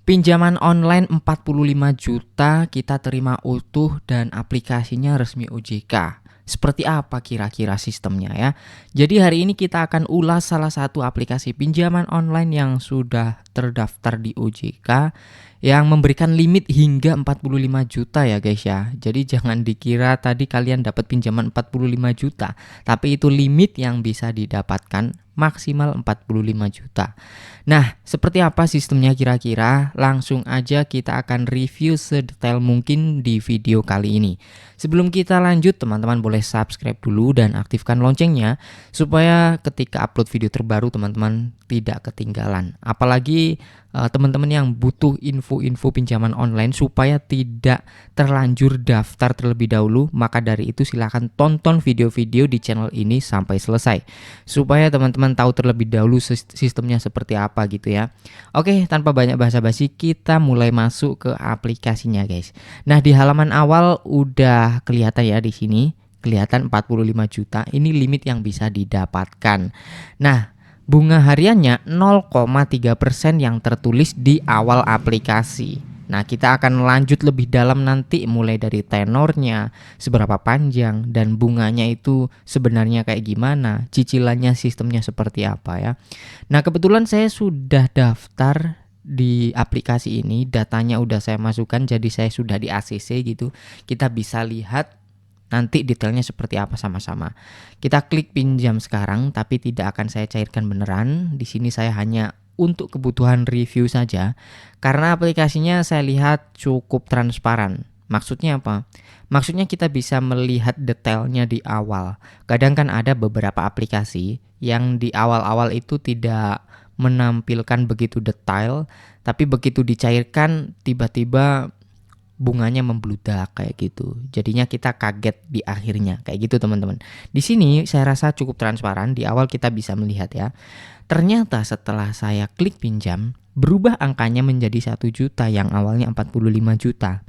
Pinjaman online 45 juta kita terima utuh dan aplikasinya resmi OJK. Seperti apa kira-kira sistemnya ya? Jadi hari ini kita akan ulas salah satu aplikasi pinjaman online yang sudah terdaftar di OJK yang memberikan limit hingga 45 juta ya guys ya. Jadi jangan dikira tadi kalian dapat pinjaman 45 juta, tapi itu limit yang bisa didapatkan maksimal 45 juta. Nah, seperti apa sistemnya kira-kira? Langsung aja kita akan review sedetail mungkin di video kali ini. Sebelum kita lanjut, teman-teman boleh subscribe dulu dan aktifkan loncengnya supaya ketika upload video terbaru teman-teman tidak ketinggalan. Apalagi teman-teman yang butuh info-info pinjaman online supaya tidak terlanjur daftar terlebih dahulu, maka dari itu silahkan tonton video-video di channel ini sampai selesai supaya teman-teman tahu terlebih dahulu sistemnya seperti apa gitu ya. Oke, tanpa banyak basa-basi kita mulai masuk ke aplikasinya guys. Nah, di halaman awal udah kelihatan ya di sini, kelihatan 45 juta ini limit yang bisa didapatkan. Nah, bunga hariannya 0,3% yang tertulis di awal aplikasi. Nah, kita akan lanjut lebih dalam nanti mulai dari tenornya, seberapa panjang, dan bunganya itu sebenarnya kayak gimana, cicilannya sistemnya seperti apa ya. Nah, kebetulan saya sudah daftar di aplikasi ini, datanya udah saya masukkan, jadi saya sudah di ACC gitu. Kita bisa lihat nanti detailnya seperti apa sama-sama. Kita klik pinjam sekarang, tapi tidak akan saya cairkan beneran. Di sini saya hanya untuk kebutuhan review saja, karena aplikasinya saya lihat cukup transparan. Maksudnya apa? Maksudnya kita bisa melihat detailnya di awal. Kadang kan ada beberapa aplikasi yang di awal-awal itu tidak menampilkan begitu detail, tapi begitu dicairkan tiba-tiba bunganya membludak kayak gitu. Jadinya kita kaget di akhirnya kayak gitu teman-teman. Di sini saya rasa cukup transparan, di awal kita bisa melihat ya. Ternyata setelah saya klik pinjam, berubah angkanya menjadi 1 juta yang awalnya 45 juta.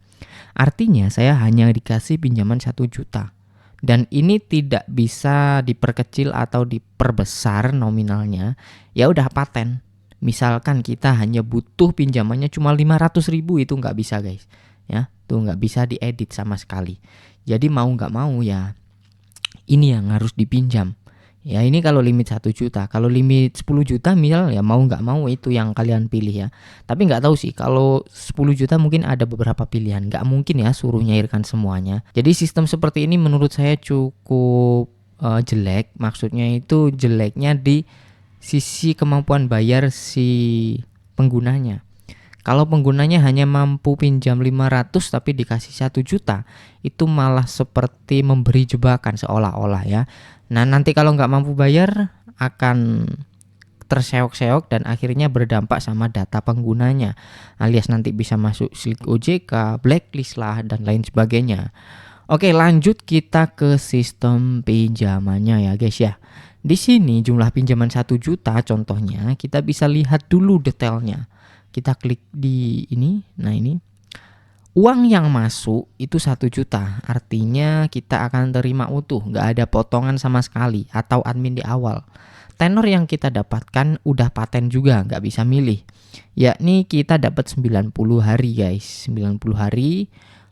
Artinya saya hanya dikasih pinjaman 1 juta. Dan ini tidak bisa diperkecil atau diperbesar nominalnya. Ya udah paten. Misalkan kita hanya butuh pinjamannya cuma 500.000 itu nggak bisa guys. Ya, tuh nggak bisa diedit sama sekali. Jadi mau nggak mau ya ini yang harus dipinjam. Ya ini kalau limit 1 juta, kalau limit 10 juta misal ya mau nggak mau itu yang kalian pilih ya. Tapi nggak tahu sih kalau 10 juta mungkin ada beberapa pilihan, nggak mungkin ya suruh nyairkan semuanya. Jadi sistem seperti ini menurut saya cukup jelek, maksudnya itu jeleknya di sisi kemampuan bayar si penggunanya. Kalau penggunanya hanya mampu pinjam 500 tapi dikasih 1 juta, itu malah seperti memberi jebakan seolah-olah ya. Nah nanti kalau nggak mampu bayar akan terseok-seok dan akhirnya berdampak sama data penggunanya. Alias nanti bisa masuk slik OJK, blacklist lah dan lain sebagainya. Oke, lanjut kita ke sistem pinjamannya ya guys ya. Di sini jumlah pinjaman 1 juta contohnya kita bisa lihat dulu detailnya. Kita klik di ini, nah ini uang yang masuk itu 1 juta, artinya kita akan terima utuh, nggak ada potongan sama sekali atau admin di awal. Tenor yang kita dapatkan udah paten juga, nggak bisa milih, yakni kita dapat 90 hari guys, 90 hari.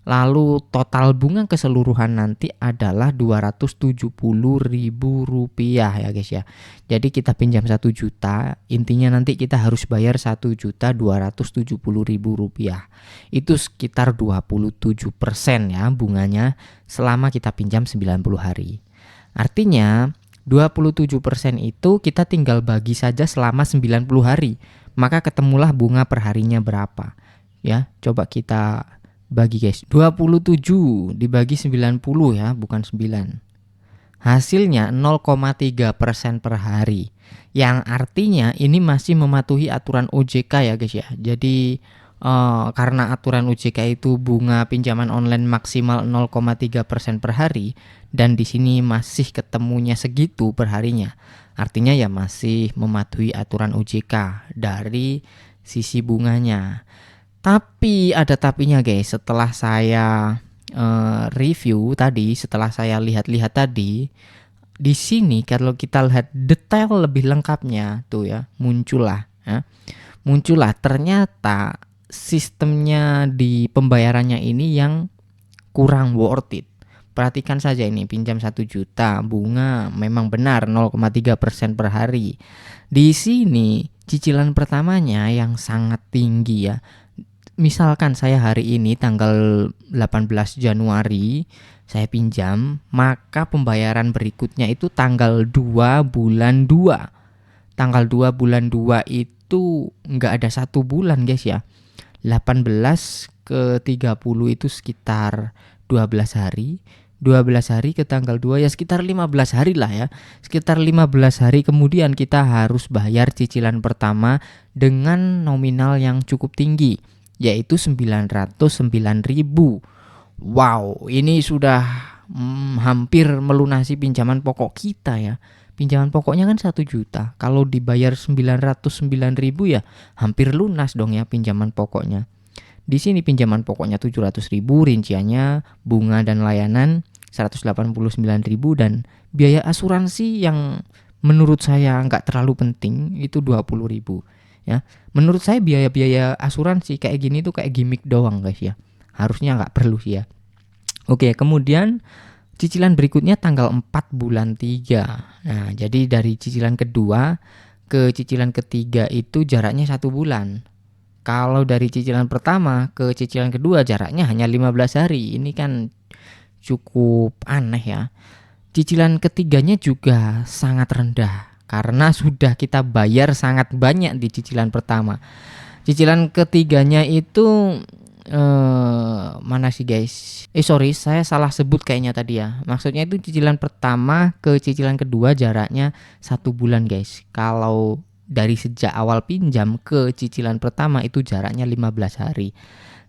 Lalu total bunga keseluruhan nanti adalah Rp270.000 ya guys ya. Jadi kita pinjam 1 juta, intinya nanti kita harus bayar Rp1.270.000. Itu sekitar 27% ya bunganya selama kita pinjam 90 hari. Artinya 27% itu kita tinggal bagi saja selama 90 hari. Maka ketemulah bunga perharinya berapa. Ya, coba kita bagi guys, 27 dibagi 90 ya, bukan 9. Hasilnya 0,3% per hari. Yang artinya ini masih mematuhi aturan OJK ya guys ya. Jadi karena aturan OJK itu bunga pinjaman online maksimal 0,3% per hari dan di sini masih ketemunya segitu per harinya. Artinya ya masih mematuhi aturan OJK dari sisi bunganya. Tapi ada tapinya guys, setelah saya review tadi, setelah saya lihat-lihat tadi, di sini kalau kita lihat detail lebih lengkapnya tuh ya, muncullah ternyata sistemnya di pembayarannya ini yang kurang worth it. Perhatikan saja ini, pinjam 1 juta, bunga memang benar 0,3% per hari. Di sini cicilan pertamanya yang sangat tinggi ya. Misalkan saya hari ini tanggal 18 Januari saya pinjam, maka pembayaran berikutnya itu tanggal 2 bulan 2. Tanggal 2 bulan 2 itu nggak ada 1 bulan guys ya. 18 ke 30 itu sekitar 12 hari. 12 hari ke tanggal 2 ya sekitar 15 hari lah ya. Sekitar 15 hari kemudian kita harus bayar cicilan pertama dengan nominal yang cukup tinggi, yaitu 909.000. Wow, ini sudah hampir melunasi pinjaman pokok kita ya. Pinjaman pokoknya kan 1 juta. Kalau dibayar 909.000 ya hampir lunas dong ya pinjaman pokoknya. Di sini pinjaman pokoknya 700.000, rinciannya bunga dan layanan 189.000 dan biaya asuransi yang menurut saya nggak terlalu penting itu 20.000 ya. Menurut saya biaya-biaya asuransi kayak gini tuh kayak gimmick doang guys ya. Harusnya nggak perlu sih ya. Oke, kemudian cicilan berikutnya tanggal 4 bulan 3. Nah, jadi dari cicilan kedua ke cicilan ketiga itu jaraknya 1 bulan. Kalau dari cicilan pertama ke cicilan kedua jaraknya hanya 15 hari. Ini kan cukup aneh ya. Cicilan ketiganya juga sangat rendah karena sudah kita bayar sangat banyak di cicilan pertama. Cicilan ketiganya itu mana sih guys? Sorry, saya salah sebut kayaknya tadi ya. Maksudnya itu cicilan pertama ke cicilan kedua jaraknya 1 bulan guys. Kalau dari sejak awal pinjam ke cicilan pertama itu jaraknya 15 hari.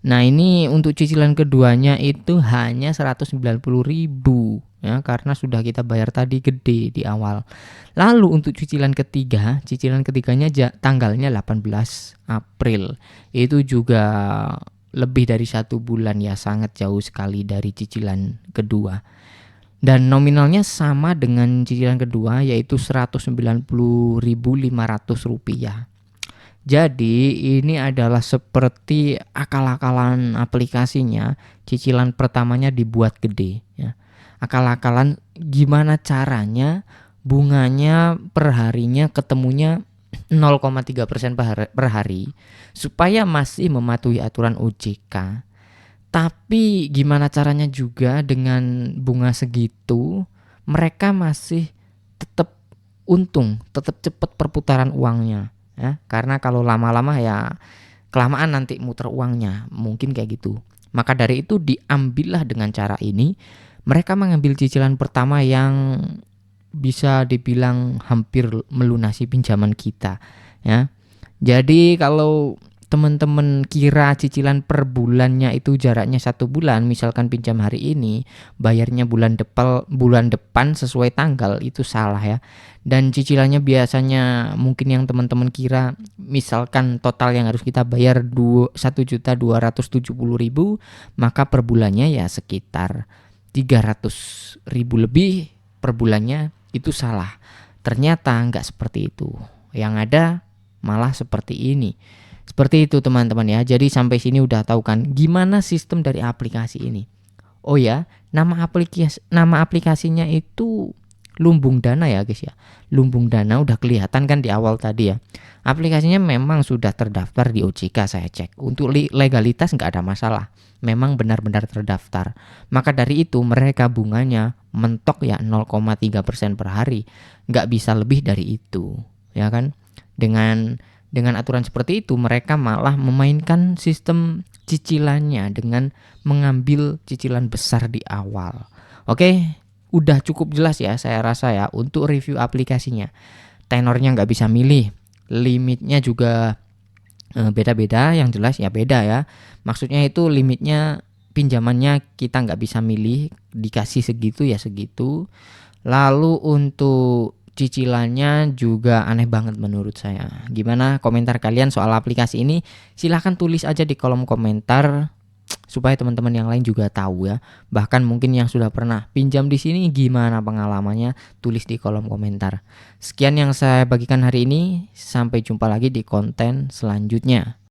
Nah, ini untuk cicilan keduanya itu hanya 190.000 ya, karena sudah kita bayar tadi gede di awal. Lalu untuk cicilan ketiganya tanggalnya 18 April. Itu juga lebih dari 1 bulan ya, sangat jauh sekali dari cicilan kedua. Dan nominalnya sama dengan cicilan kedua yaitu Rp190.500. Jadi ini adalah seperti akal-akalan aplikasinya. Cicilan pertamanya dibuat gede ya. Akal-akalan gimana caranya bunganya per harinya ketemunya 0,3% per hari supaya masih mematuhi aturan OJK. Tapi gimana caranya juga dengan bunga segitu mereka masih tetap untung, tetap cepat perputaran uangnya ya. Karena kalau lama-lama ya kelamaan nanti muter uangnya, mungkin kayak gitu. Maka dari itu diambillah dengan cara ini. Mereka mengambil cicilan pertama yang bisa dibilang hampir melunasi pinjaman kita ya. Jadi kalau teman-teman kira cicilan per bulannya itu jaraknya 1 bulan, misalkan pinjam hari ini bayarnya bulan depan sesuai tanggal, itu salah ya. Dan cicilannya biasanya mungkin yang teman-teman kira misalkan total yang harus kita bayar 1.270.000, maka per bulannya ya sekitar 300.000 lebih per bulannya, itu salah. Ternyata nggak seperti itu. Yang ada malah seperti ini. Seperti itu teman-teman ya. Jadi sampai sini udah tahu kan gimana sistem dari aplikasi ini. Oh ya, nama aplikasinya itu Lumbung Dana ya guys ya. Lumbung Dana udah kelihatan kan di awal tadi ya. Aplikasinya memang sudah terdaftar di OJK, saya cek. Untuk legalitas nggak ada masalah. Memang benar-benar terdaftar. Maka dari itu mereka bunganya mentok ya 0,3% per hari. Nggak bisa lebih dari itu, ya kan? Dengan aturan seperti itu mereka malah memainkan sistem cicilannya dengan mengambil cicilan besar di awal. Oke, udah cukup jelas ya saya rasa ya untuk review aplikasinya. Tenornya nggak bisa milih, limitnya juga beda-beda, yang jelas ya beda ya. Maksudnya itu limitnya pinjamannya kita nggak bisa milih, dikasih segitu ya segitu. Lalu untuk cicilannya juga aneh banget menurut saya. Gimana komentar kalian soal aplikasi ini? Silahkan tulis aja di kolom komentar supaya teman-teman yang lain juga tahu ya. Bahkan mungkin yang sudah pernah pinjam di sini gimana pengalamannya, tulis di kolom komentar. Sekian yang saya bagikan hari ini. Sampai jumpa lagi di konten selanjutnya.